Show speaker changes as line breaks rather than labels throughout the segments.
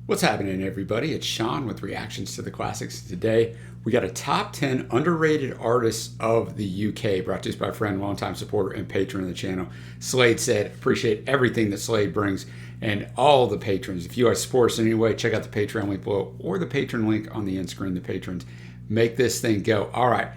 What's happening, everybody? It's Sean with Reactions to the Classics. Today, we got a top 10 underrated artists of the UK, brought to us by a friend, longtime supporter, and patron of the channel. Slade said, appreciate everything that Slade brings and all the patrons. If you guys support us in any way, check out the Patreon link below or the patron link on the end screen. The patrons make this thing go. All right.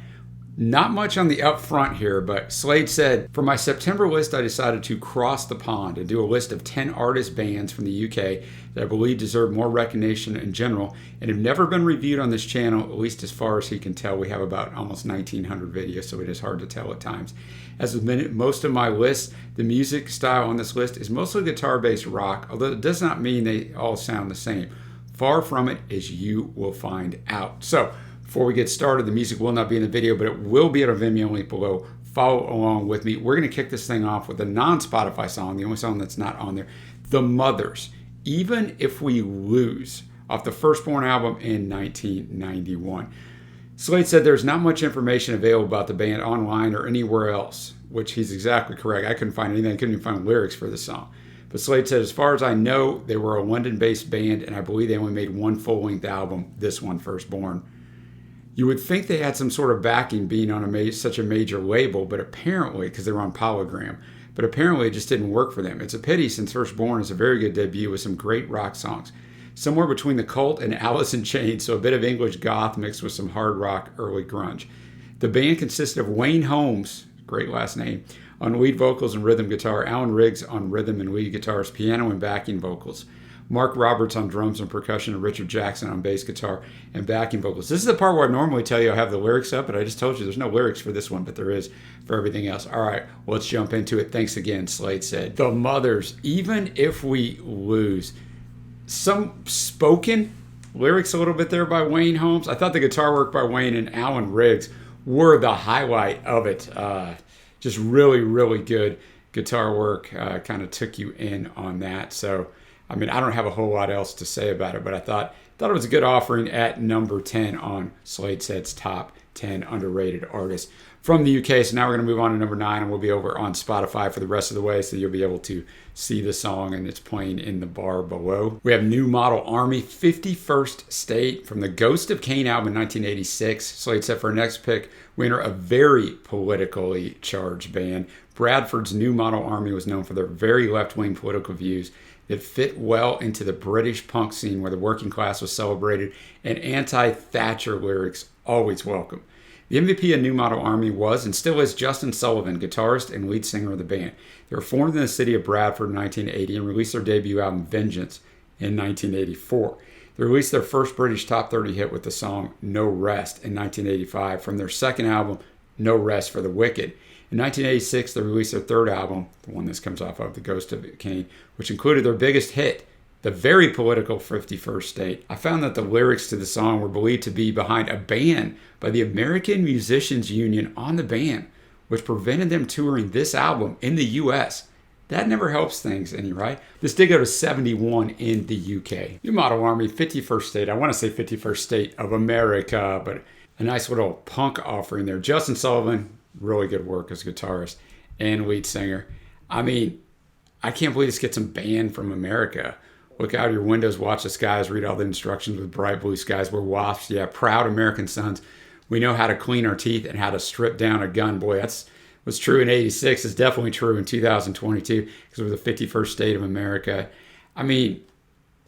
Not much on the up front here, but Slade said, for my September list, I decided to cross the pond and do a list of 10 artist bands from the UK that I believe deserve more recognition in general and have never been reviewed on this channel, at least as far as he can tell. We have about almost 1,900 videos, so it is hard to tell at times. As with most of my lists, the music style on this list is mostly guitar-based rock, although it does not mean they all sound the same. Far from it, as you will find out. So, before we get started, the music will not be in the video, but it will be at a Vimeo link below. Follow along with me. We're going to kick this thing off with a non-Spotify song, the only song that's not on there, The Mothers, Even If We Lose, off the Firstborn album in 1991. Slade said there's not much information available about the band online or anywhere else, which he's exactly correct. I couldn't find anything. I couldn't even find lyrics for the song. But Slade said, as far as I know, they were a London-based band, and I believe they only made one full-length album, this one, Firstborn. You would think they had some sort of backing being on such a major label, but apparently, because they were on Polygram, but apparently it just didn't work for them. It's a pity since Firstborn is a very good debut with some great rock songs. Somewhere between The Cult and Alice in Chains, so a bit of English goth mixed with some hard rock early grunge. The band consisted of Wayne Holmes, great last name, on lead vocals and rhythm guitar, Alan Riggs on rhythm and lead guitars, piano and backing vocals, Mark Roberts on drums and percussion, and Richard Jackson on bass guitar and backing vocals. This is the part where I normally tell you I have the lyrics up, but I just told you there's no lyrics for this one, but there is for everything else. All right, let's jump into it. Thanks again, Slade said. The Mothers, Even If We Lose. Some spoken lyrics a little bit there by Wayne Holmes. I thought the guitar work by Wayne and Alan Riggs were the highlight of it. Just really, really good guitar work. Kind of took you in on that. So, I mean, I don't have a whole lot else to say about it, but I thought it was a good offering at number 10 on Slade Said's top 10 underrated artists from the UK. So now we're going to move on to number 9, and we'll be over on Spotify for the rest of the way, so you'll be able to see the song, and it's playing in the bar below. We have New Model Army, 51st State, from the Ghost of Cain album in 1986. Slade said for our next pick, we enter a very politically charged band. Bradford's New Model Army was known for their very left-wing political views that fit well into the British punk scene where the working class was celebrated and anti-Thatcher lyrics always welcome. The MVP of New Model Army was and still is Justin Sullivan, guitarist and lead singer of the band. They were formed in the city of Bradford in 1980 and released their debut album Vengeance in 1984. They released their first British top 30 hit with the song No Rest in 1985 from their second album No Rest for the Wicked. In 1986, they released their third album, the one this comes off of, The Ghost of Cain, which included their biggest hit, the very political 51st State. I found that the lyrics to the song were believed to be behind a ban by the American Musicians Union on the band, which prevented them touring this album in the US. That never helps things any, right? This did go to 71 in the UK. New Model Army, 51st State. I want to say 51st State of America, but a nice little punk offering there. Justin Sullivan, really good work as guitarist and lead singer. I mean, I can't believe this gets them banned from America. Look out your windows, watch the skies, read all the instructions with bright blue skies. We're wasps. Yeah, proud American sons. We know how to clean our teeth and how to strip down a gun. Boy, that's what's true in 86 is definitely true in 2022 because we're the 51st state of America. I mean,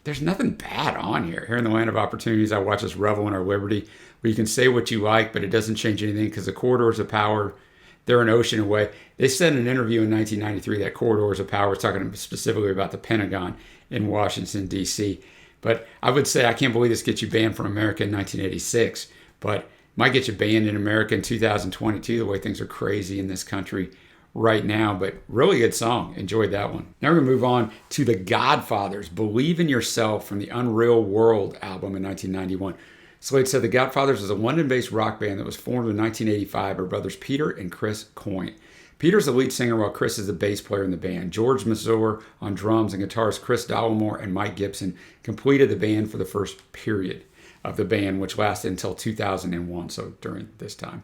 there's nothing bad on here. Here in the land of opportunities, I watch us revel in our liberty, where you can say what you like, but it doesn't change anything because the corridors of power, they're an ocean away. They said in an interview in 1993 that corridors of power was talking specifically about the Pentagon in Washington, D.C. But I would say I can't believe this gets you banned from America in 1986, but might get you banned in America in 2022, the way things are crazy in this country right now. But really good song. Enjoyed that one. Now we're going to move on to The Godfathers, Believe in Yourself from the Unreal World album in 1991. Slade said The Godfathers is a London-based rock band that was formed in 1985 by brothers Peter and Chris Coyne. Peter's the lead singer while Chris is the bass player in the band. George Mazur on drums and guitars, Chris Dollimore and Mike Gibson completed the band for the first period of the band, which lasted until 2001, so during this time,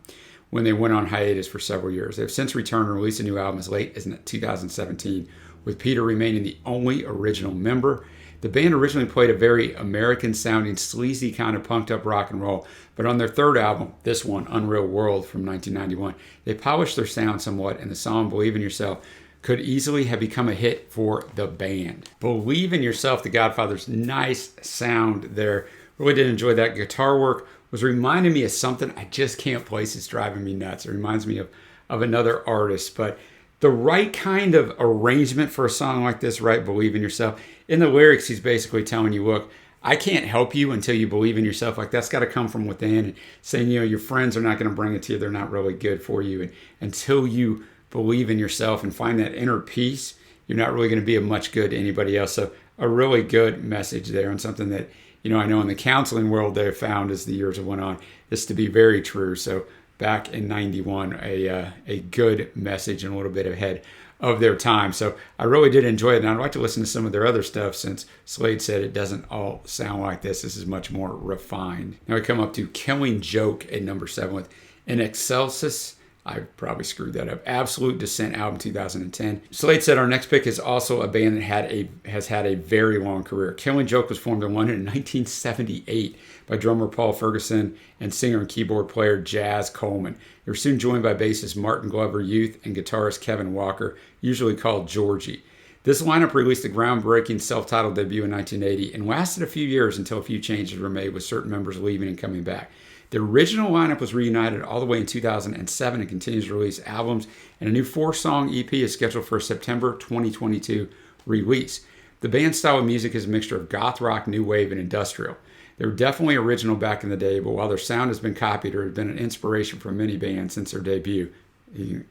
when they went on hiatus for several years. They've since returned and released a new album as late as 2017, with Peter remaining the only original member. The band originally played a very American-sounding, sleazy kind of punked-up rock and roll, but on their third album, this one, Unreal World from 1991, they polished their sound somewhat, and the song Believe in Yourself could easily have become a hit for the band. Believe in Yourself, the Godfather's nice sound there. Really did enjoy that. Guitar work was reminding me of something I just can't place. It's driving me nuts. It reminds me of another artist, but the right kind of arrangement for a song like this, right? Believe in Yourself. In the lyrics, he's basically telling you, look, I can't help you until you believe in yourself. Like, that's got to come from within, and saying, your friends are not going to bring it to you. They're not really good for you. And until you believe in yourself and find that inner peace, you're not really going to be of much good to anybody else. So a really good message there, and something that, I know in the counseling world they have found as the years have went on this to be very true. So back in 91, a good message and a little bit ahead of their time. So I really did enjoy it, and I'd like to listen to some of their other stuff, since Slade said it doesn't all sound like this. This is much more refined. Now we come up to Killing Joke at number 7 with In Excelsis. I probably screwed that up. Absolute Descent album, 2010. Slade said our next pick is also a band that has had a very long career. Killing Joke was formed in London in 1978 by drummer Paul Ferguson and singer and keyboard player Jazz Coleman. They were soon joined by bassist Martin Glover Youth and guitarist Kevin Walker, usually called Georgie. This lineup released a groundbreaking self-titled debut in 1980 and lasted a few years until a few changes were made, with certain members leaving and coming back. The original lineup was reunited all the way in 2007 and continues to release albums, and a new 4-song EP is scheduled for a September 2022 release. The band's style of music is a mixture of goth rock, new wave, and industrial. They were definitely original back in the day, but while their sound has been copied or has been an inspiration for many bands since their debut,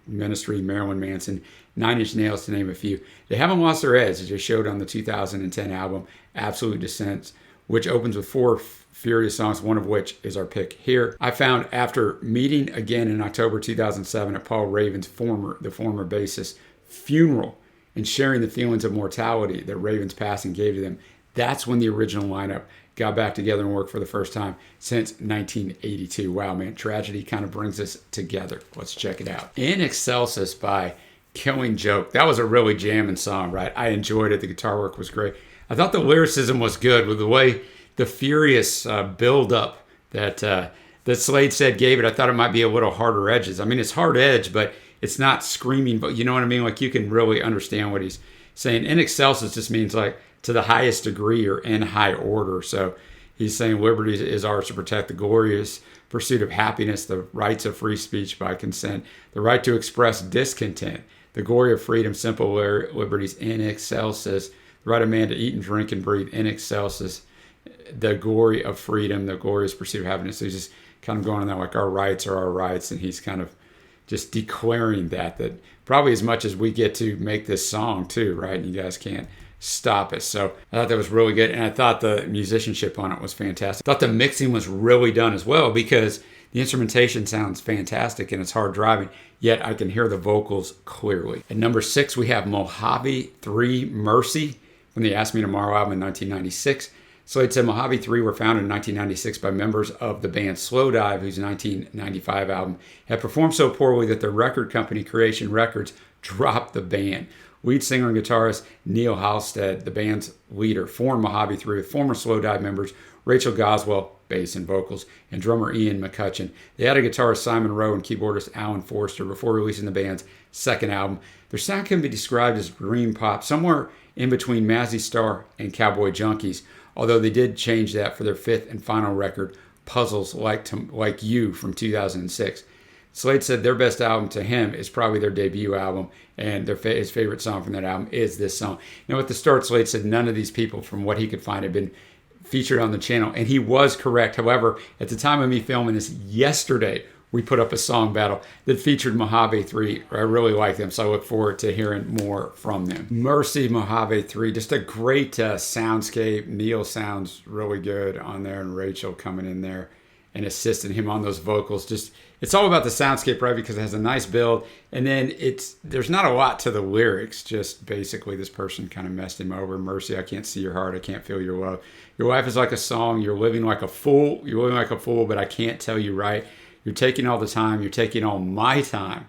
Ministry, Marilyn Manson, Nine Inch Nails, to name a few, they haven't lost their edge, as they showed on the 2010 album Absolute Descent, which opens with 4 furious songs, one of which is our pick here. I found, after meeting again in October 2007 at Paul Raven's the former bassist's funeral, and sharing the feelings of mortality that Raven's passing gave to them, that's when the original lineup got back together and worked for the first time since 1982. Wow, man, tragedy kind of brings us together. Let's check it out. In Excelsis by Killing Joke. That was a really jamming song, right? I enjoyed it. The guitar work was great. I thought the lyricism was good, with the way the furious build-up that Slade said gave it. I thought it might be a little harder edges. I mean, it's hard edge, but it's not screaming. But you know what I mean? Like, you can really understand what he's saying. In Excelsis just means like to the highest degree or in high order. So he's saying liberty is ours to protect, the glorious pursuit of happiness, the rights of free speech by consent, the right to express discontent, the glory of freedom, simple liberties in Excelsis, the right of man to eat and drink and breathe in Excelsis, the glory of freedom, the glorious pursuit of happiness. So he's just kind of going on that, like, our rights are our rights, and he's kind of just declaring that probably as much as we get to make this song too, right? And you guys can't stop us. So I thought that was really good, and I thought the musicianship on it was fantastic. I thought the mixing was really done as well, because the instrumentation sounds fantastic and it's hard driving, yet I can hear the vocals clearly. At number 6, we have Mojave 3 Mercy from the Ask Me Tomorrow album in 1996. Slade said Mojave 3 were founded in 1996 by members of the band Slowdive, whose 1995 album had performed so poorly that their record company, Creation Records, dropped the band. Lead singer and guitarist Neil Halstead, the band's leader, formed Mojave 3 with former Slowdive members Rachel Goswell, bass and vocals, and drummer Ian McCutcheon. They added guitarist Simon Rowe and keyboardist Alan Forster before releasing the band's second album. Their sound can be described as dream pop, somewhere in between Mazzy Star and Cowboy Junkies, although they did change that for their 5th and final record, Puzzles Like You from 2006. Slade said their best album to him is probably their debut album, and his favorite song from that album is this song. Now, at the start, Slade said none of these people, from what he could find, had been featured on the channel, and he was correct. However, at the time of me filming this yesterday, we put up a song battle that featured Mojave 3. I really like them, so I look forward to hearing more from them. Mercy, Mojave 3, just a great soundscape. Neil sounds really good on there, and Rachel coming in there and assisting him on those vocals. Just, it's all about the soundscape, right? Because it has a nice build, and then there's not a lot to the lyrics. Just basically, this person kind of messed him over. Mercy, I can't see your heart, I can't feel your love. Your life is like a song. You're living like a fool. You're living like a fool, but I can't tell you right. You're taking all the time. You're taking all my time.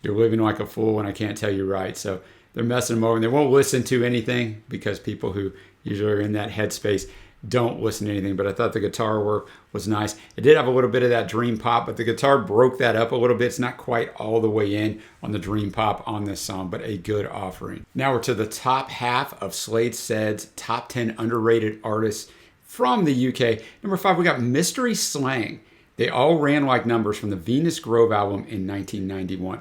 You're living like a fool, and I can't tell you right. So they're messing them over, and they won't listen to anything, because people who usually are in that headspace, don't listen to anything. But I thought the guitar work was nice. It did have a little bit of that dream pop, but the guitar broke that up a little bit. It's not quite all the way in on the dream pop on this song, but a good offering. Now we're to the top half of Slade Said's top 10 underrated artists from the UK. Number 5, we got Mystery Slang. They All Ran Like Numbers from the Venus Grove album in 1991.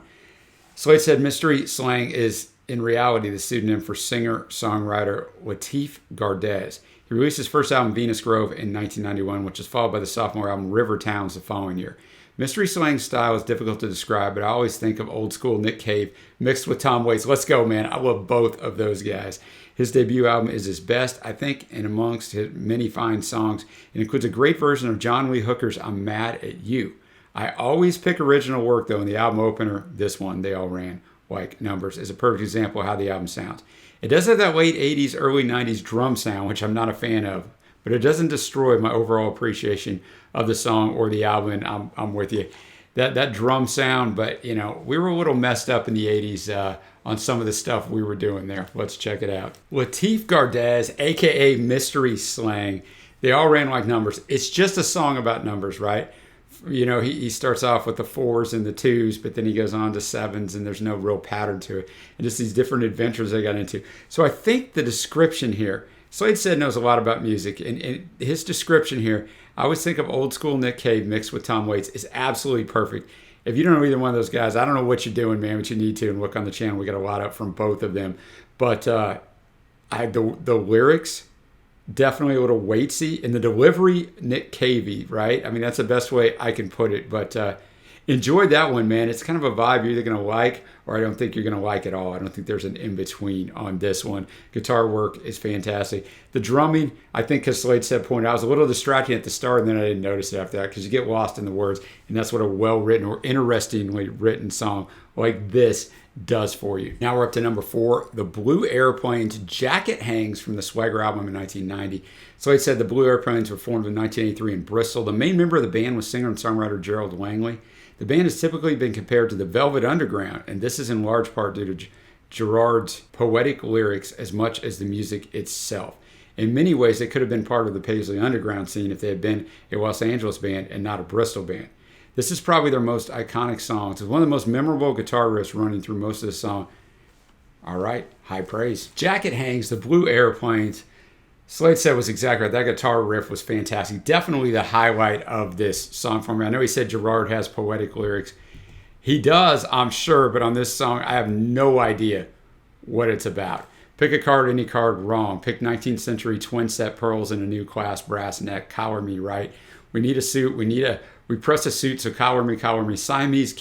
Slade said Mystery Slang is in reality the pseudonym for singer-songwriter Latif Gardez. He released his first album, Venus Grove, in 1991, which was followed by the sophomore album, River Towns, the following year. Mystery Slang's style is difficult to describe, but I always think of old school Nick Cave mixed with Tom Waits. Let's go, man. I love both of those guys. His debut album is his best, I think, and amongst his many fine songs, it includes a great version of John Lee Hooker's I'm Mad at You. I always pick original work, though, and the album opener, this one, They All Ran Like Numbers, is a perfect example of how the album sounds. It does have that late 80s, early 90s drum sound, which I'm not a fan of, but it doesn't destroy my overall appreciation of the song or the album, and I'm with you. That drum sound, but, you know, we were a little messed up in the 80s on some of the stuff we were doing there. Let's check it out. Latif Gardez, a.k.a. Mystery Slang, They All Ran Like Numbers. It's just a song about numbers, right? You know, he starts off with the 4s and the 2s, but then he goes on to 7s, and there's no real pattern to it. And just these different adventures they got into. So I think the description here, Slade Said knows a lot about music, and his description here, I always think of old school Nick Cave mixed with Tom Waits, is absolutely perfect. If you don't know either one of those guys, I don't know what you're doing, man, but you need to, and look on the channel. We got a lot up from both of them. But the lyrics, definitely a little Waitsy, and the delivery, Nick Cavey, right? I mean, that's the best way I can put it. But enjoyed that one, man. It's kind of a vibe you're either going to like, or I don't think you're going to like at all. I don't think there's an in-between on this one. Guitar work is fantastic. The drumming, I think, as Slade Said pointed out, I was a little distracting at the start, and then I didn't notice it after that, because you get lost in the words, and that's what a well-written or interestingly written song like this does for you. Now we're up to number 4, The Blue Airplanes, Jacket Hangs from the Swagger album in 1990. Slade said the Blue Airplanes were formed in 1983 in Bristol. The main member of the band was singer and songwriter Gerald Langley. The band has typically been compared to the Velvet Underground, and this is in large part due to Gerard's poetic lyrics as much as the music itself. In many ways, they could have been part of the Paisley Underground scene if they had been a Los Angeles band and not a Bristol band. This is probably their most iconic song. It's one of the most memorable guitar riffs running through most of the song. All right, high praise. Jacket Hangs, The Blue Airplanes. Slade said was exactly right. That guitar riff was fantastic. Definitely the highlight of this song for me. I know he said Gerard has poetic lyrics. He does, I'm sure, but on this song, I have no idea what it's about. Pick a card, any card, wrong. Pick 19th century twin set pearls in a new class, brass neck, collar me right. We need a suit, we press a suit, so collar me. Siamese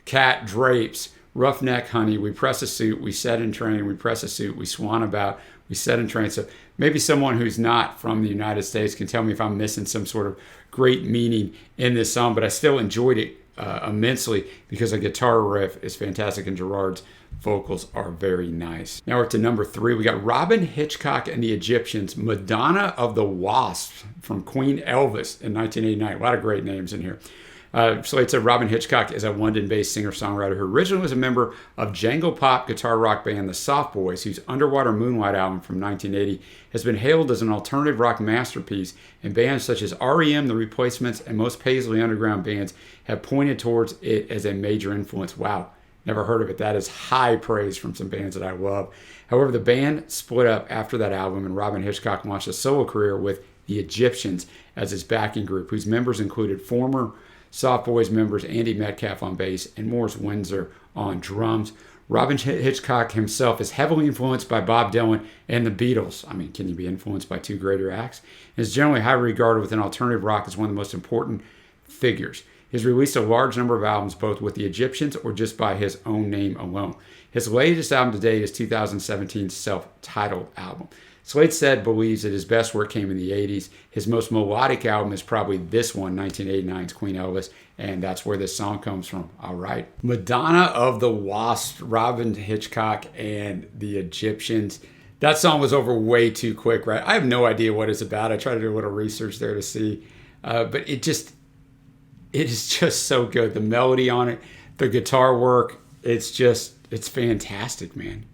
cat drapes, roughneck honey, we press a suit, we set in train, we press a suit, we swan about, we set in train. So maybe someone who's not from the United States can tell me if I'm missing some sort of great meaning in this song, but I still enjoyed it immensely because the guitar riff is fantastic and Gerard's vocals are very nice. Now we're to number 3. We got Robin Hitchcock and the Egyptians, Madonna of the Wasps from Queen Elvis in 1989. A lot of great names in here. Slade said Robin Hitchcock is a London-based singer-songwriter who originally was a member of jangle pop guitar rock band The Soft Boys, whose Underwater Moonlight album from 1980 has been hailed as an alternative rock masterpiece, and bands such as REM, The Replacements, and most Paisley Underground bands have pointed towards it as a major influence. Wow, never heard of it. That is high praise from some bands that I love. However, the band split up after that album, and Robin Hitchcock launched a solo career with the Egyptians as his backing group, whose members included former Soft Boys members Andy Metcalf on bass and Morris Windsor on drums. Robin Hitchcock himself is heavily influenced by Bob Dylan and the Beatles. I mean, can you be influenced by two greater acts? And is generally highly regarded within alternative rock as one of the most important figures. He's released a large number of albums both with the Egyptians or just by his own name alone. His latest album to date is 2017's self-titled album. Slade said believes that his best work came in the 80s. His most melodic album is probably this one, 1989's Queen Elvis, and that's where this song comes from. All right. Madonna of the Wasps, Robin Hitchcock, and the Egyptians. That song was over way too quick, right? I have no idea what it's about. I tried to do a little research there to see, but it is just so good. The melody on it, the guitar work, it's fantastic, man.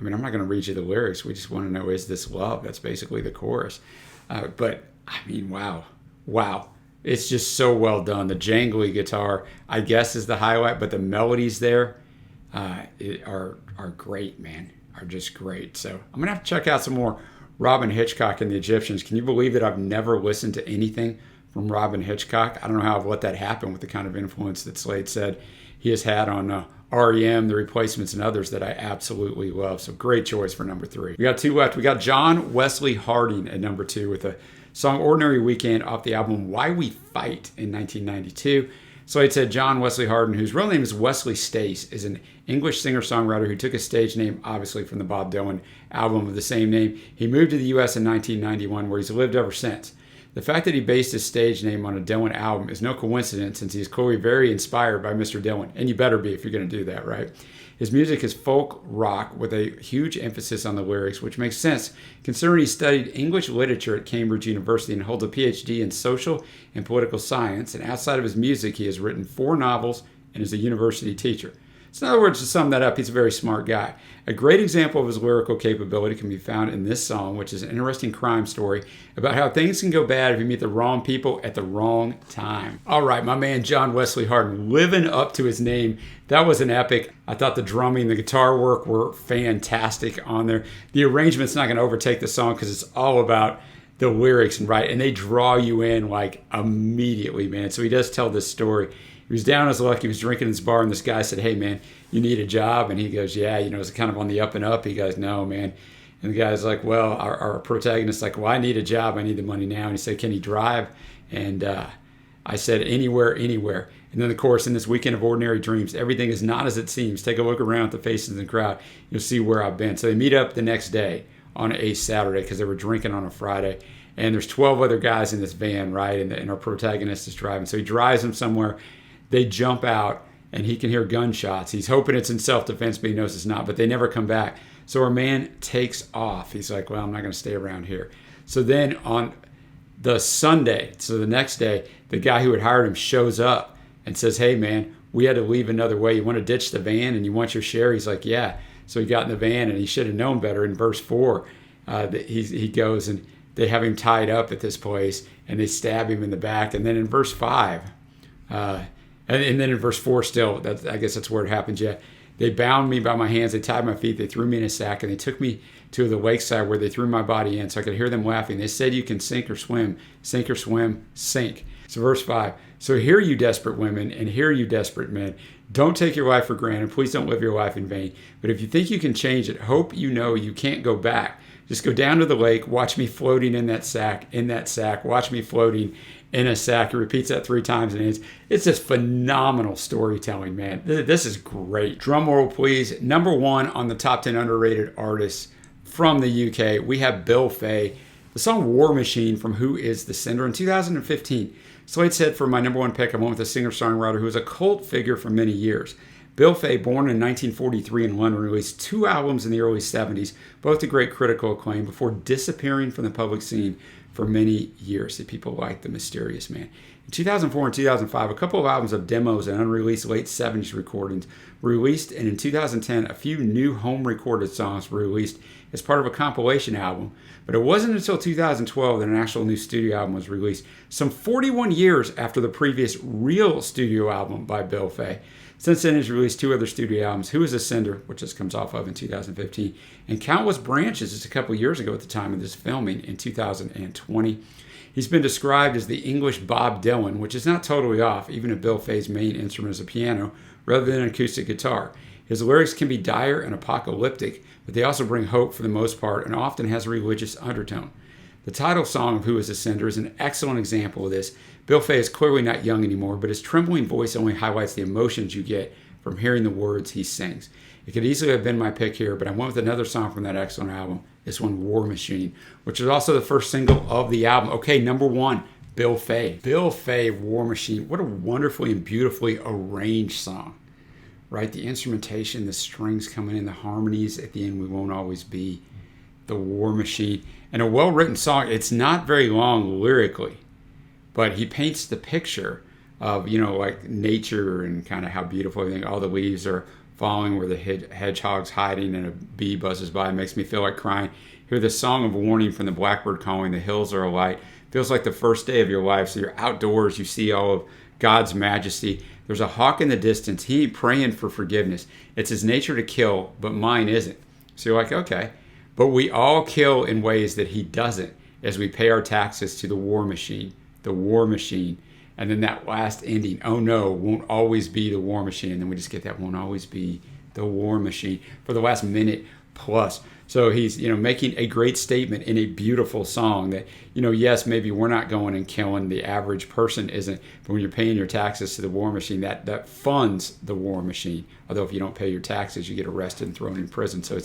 I mean, I'm not going to read you the lyrics. We just want to know, is this love? That's basically the chorus. But I mean, wow. It's just so well done. The jangly guitar, I guess, is the highlight, but the melodies there are great, man. Are just great. So I'm going to have to check out some more Robin Hitchcock and the Egyptians. Can you believe that I've never listened to anything from Robin Hitchcock? I don't know how I've let that happen with the kind of influence that Slade said he has had on REM, The Replacements, and others that I absolutely love. So great choice for number 3. We got 2 left. We got John Wesley Harden at number 2 with a song Ordinary Weekend off the album Why We Fight in 1992. Slade said John Wesley Harden, whose real name is Wesley Stace, is an English singer-songwriter who took his stage name, obviously, from the Bob Dylan album of the same name. He moved to the U.S. in 1991, where he's lived ever since. The fact that he based his stage name on a Dylan album is no coincidence, since he is clearly very inspired by Mr. Dylan, and you better be if you're going to do that, right? His music is folk rock with a huge emphasis on the lyrics, which makes sense considering he studied English literature at Cambridge University and holds a PhD in social and political science. And outside of his music, he has written 4 novels and is a university teacher. So in other words, to sum that up, he's a very smart guy. A great example of his lyrical capability can be found in this song, which is an interesting crime story about how things can go bad if you meet the wrong people at the wrong time. All right, my man John Wesley Harden, living up to his name. That was an epic. I thought the drumming, the guitar work were fantastic on there. The arrangement's not going to overtake the song because it's all about the lyrics, right? And they draw you in like immediately, man. So he does tell this story. He was down on his luck. He was drinking in his bar, and this guy said, "Hey, man, you need a job?" And he goes, "Yeah, it's kind of on the up and up." He goes, "No, man." And the guy's like, "Well," our protagonist's like, "Well, I need a job. I need the money now." And he said, "Can he drive?" And I said, "Anywhere, anywhere." And then, of course, in this weekend of ordinary dreams, everything is not as it seems. Take a look around at the faces in the crowd. You'll see where I've been. So they meet up the next day on a Saturday because they were drinking on a Friday. And there's 12 other guys in this van, right? And our protagonist is driving. So he drives them somewhere. They jump out, and he can hear gunshots. He's hoping it's in self-defense, but he knows it's not. But they never come back. So our man takes off. He's like, "Well, I'm not going to stay around here." So then on the Sunday, so the next day, the guy who had hired him shows up and says, "Hey, man, we had to leave another way. You want to ditch the van and you want your share?" He's like, "Yeah." So he got in the van, and he should have known better. In verse 4, he goes, and they have him tied up at this place, and they stab him in the back. And then in verse 5... And then in verse 4 still, I guess that's where it happens, yeah. They bound me by my hands, they tied my feet, they threw me in a sack, and they took me to the lakeside where they threw my body in so I could hear them laughing. They said, "You can sink or swim, sink." So verse 5, "So hear you desperate women, and hear you desperate men. Don't take your life for granted. Please don't live your life in vain. But if you think you can change it, hope you know you can't go back. Just go down to the lake, watch me floating in that sack, watch me floating in a sack." He repeats that 3 times, and it's just phenomenal storytelling, man. This is great. Drum roll, please. Number 1 on the top 10 underrated artists from the UK, we have Bill Fay. The song War Machine from Who Is the Sender in 2015. Slade said for my number 1 pick, I went with a singer-songwriter who was a cult figure for many years. Bill Fay, born in 1943 in London, released 2 albums in the early 70s, both to great critical acclaim, before disappearing from the public scene for many years. See, people like the mysterious man. In 2004 and 2005, a couple of albums of demos and unreleased late 70s recordings were released, and in 2010, a few new home-recorded songs were released as part of a compilation album. But it wasn't until 2012 that an actual new studio album was released, some 41 years after the previous real studio album by Bill Fay. Since then, he's released 2 other studio albums, Who Is a Sender, which this comes off of in 2015, and Countless Branches, just a couple years ago at the time of this filming in 2020. He's been described as the English Bob Dylan, which is not totally off, even if Bill Fay's main instrument is a piano rather than an acoustic guitar. His lyrics can be dire and apocalyptic, but they also bring hope for the most part and often has a religious undertone. The title song of Who Is a Sender is an excellent example of this. Bill Fay is clearly not young anymore, but his trembling voice only highlights the emotions you get from hearing the words he sings. It could easily have been my pick here, but I went with another song from that excellent album, this one, War Machine, which is also the first single of the album. Okay, number 1, Bill Fay. Bill Fay, War Machine. What a wonderfully and beautifully arranged song, right? The instrumentation, the strings coming in, the harmonies at the end, we won't always be. The War Machine. And a well-written song. It's not very long lyrically, but he paints the picture of, like nature and kind of how beautiful everything, all the leaves are following where the hedgehog's hiding and a bee buzzes by. It makes me feel like crying. Hear the song of warning from the blackbird calling. The hills are alight. Feels like the first day of your life. So you're outdoors. You see all of God's majesty. There's a hawk in the distance. He ain't praying for forgiveness. It's his nature to kill, but mine isn't. So you're like, okay. But we all kill in ways that he doesn't as we pay our taxes to the war machine. The war machine. And then that last ending, oh no, won't always be the war machine. And then we just get that won't always be the war machine for the last minute plus. So he's, making a great statement in a beautiful song that, yes, maybe we're not going and killing, the average person isn't, but when you're paying your taxes to the war machine, that funds the war machine. Although if you don't pay your taxes, you get arrested and thrown in prison. So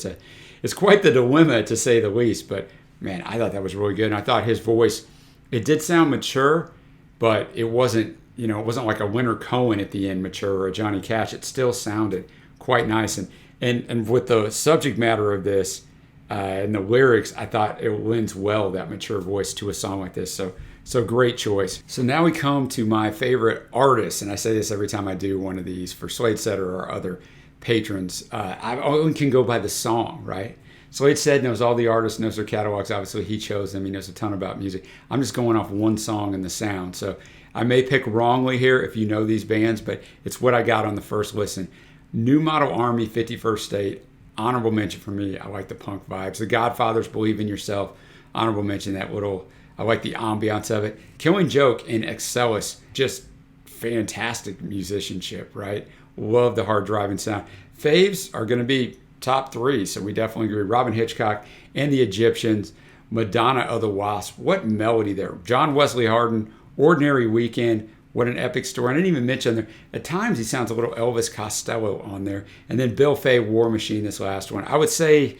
it's quite the dilemma, to say the least. But man, I thought that was really good. And I thought his voice, it did sound mature, but it wasn't, it wasn't like a Leonard Cohen at the end mature or a Johnny Cash. It still sounded quite nice. And with the subject matter of this and the lyrics, I thought it lends well, that mature voice, to a song like this. So great choice. So now we come to my favorite artist, and I say this every time I do one of these for Slade Setter or other patrons. I only can go by the song, right? Slade Setter knows all the artists, knows their catalogs. Obviously, he chose them. He knows a ton about music. I'm just going off one song and the sound. So I may pick wrongly here if you know these bands, but it's what I got on the first listen. New Model Army, 51st State. Honorable mention for me. I like the punk vibes. The Godfathers, Believe in Yourself. Honorable mention, I like the ambiance of it. Killing Joke and Excellus, just fantastic musicianship, right? Love the hard driving sound. Faves are going to be top 3, so we definitely agree. Robin Hitchcock and the Egyptians. Madonna of the Wasp. What melody there. John Wesley Harden, Ordinary Weekend. What an epic story. I didn't even mention there. At times he sounds a little Elvis Costello on there. And then Bill Fay, War Machine, this last one. I would say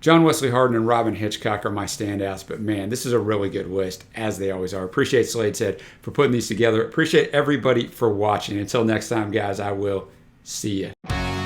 John Wesley Harden and Robin Hitchcock are my standouts. But man, this is a really good list, as they always are. Appreciate Slade Setter for putting these together. Appreciate everybody for watching. Until next time, guys, I will see you.